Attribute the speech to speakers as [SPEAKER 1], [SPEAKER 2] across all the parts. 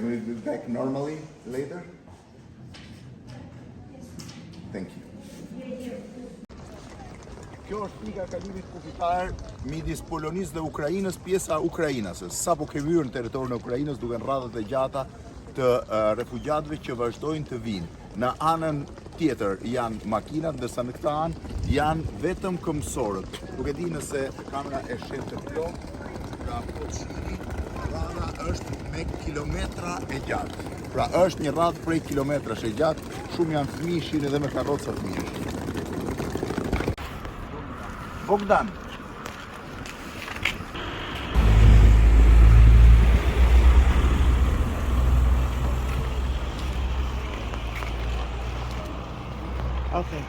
[SPEAKER 1] Can we be back normally later? Thank you. Kjo është pika kalimit kufitar midis Polonisë dhe Ukrainës, pjesa Ukrainase. Sapo kemi hyrë në territorin e Ukrainës duke në radhët e gjata të refugjatëve që vazhdojnë të vinë. Në anën tjetër janë makinat, ndërsa në këtë anë janë vetëm këmbësorët. Nuk e di nëse kamera e shet të plot, pra po të shihni, rradha është me kilometra e gjatë. Pra është një radhë prej kilometrash e gjatë, shumë janë fëmijë, shihni edhe me karroca fëmijësh. Bogdan.
[SPEAKER 2] Okay.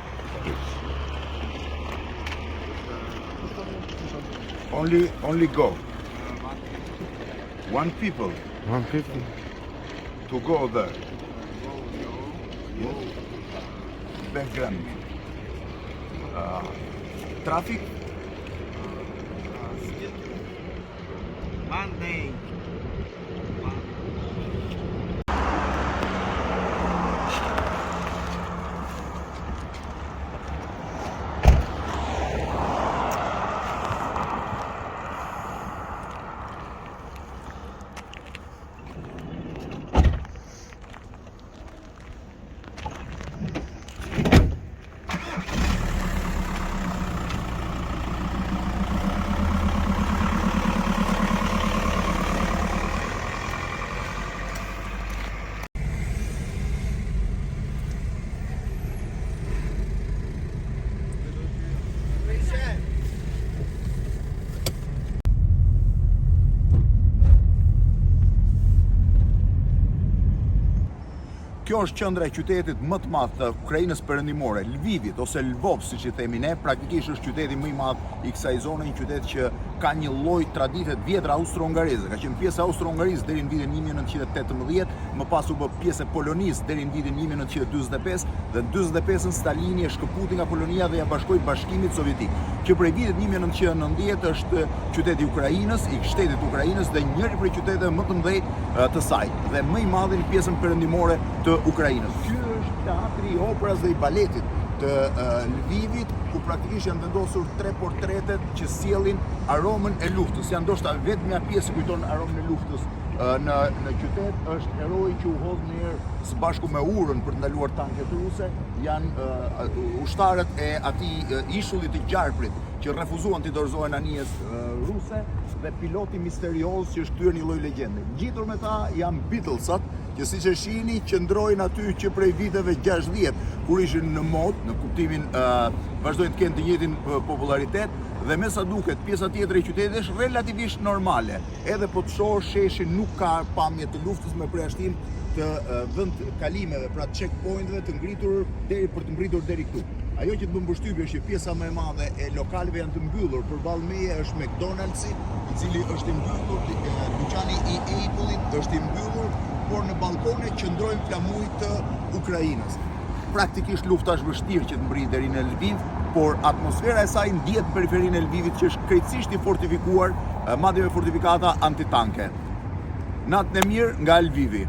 [SPEAKER 1] Only go. One people
[SPEAKER 2] 150.
[SPEAKER 1] to go there. Yes. Background. Traffic.
[SPEAKER 2] Monday.
[SPEAKER 1] Kjo është qendra e qytetit më të madh të Ukrainës perëndimore, Lvivit ose Lvov, siç i themi ne, praktikisht është qyteti më i madh i kësaj zone, një qytet që ka një lloj tradite të vjetra austro-hungareze. Ka qenë pjesë e Austro-Hungarisë deri në vitin 1918, më pas u bë pjesë e Polonisë deri në vitin 1945 dhe në 45-ën Stalini e shkëputi nga Polonia dhe ja bashkoi Bashkimit Sovjetik. Që prej vitit 1990 është qyteti i Ukrainës, i shtetit Ukrainës dhe njëri prej qyteteve më të mëdhenj të saj dhe më i madhi në pjesën perëndimore të Ukrainës. Ky është teatri i operës dhe i baletit të Lvivit, ku praktikisht janë vendosur 3 portretet që sjellin aromën e luftës. Janë ndoshta vetmja pjesë që kujton aromën e luftës në qytet. Është heroi që u hodh një herë së bashku me urën për të ndaluar tanket ruse. Janë ushtarët e atij ishullit të gjarprit që refuzuan të dorëzohen anijes ruse dhe piloti misterioz që është kthyer një lloj legjende. Ngjitur me ta janë Beatlesat, që siç e shihni qëndrojnë aty që prej viteve 60, kur ishin në modë, në kuptimin vazhdojnë të kenë të njëjtin popularitet dhe me sa duket pjesa tjetër e qytetit është relativisht normale. Edhe po të shohësh sheshi nuk ka pamje të luftës me përjashtim të vend kalimeve, pra checkpointeve të ngritur për të mbritur deri këtu. Ajo që të më mbështypi është që pjesa më e madhe e lokaleve janë të mbyllur. Përballë meje është McDonald's, i cili është i mbyllur, dyqani i Apple-it është i mbyllur, por në balkone qëndrojnë flamujt të Ukrainës. Praktikisht lufta është vështirë që të mbrijë deri në Lviv, por atmosfera e saj ndihet në periferinë e Lvivit që është krejtësisht i fortifikuar, madje me fortifikata antitanke. Natën e mirë nga Lvivi.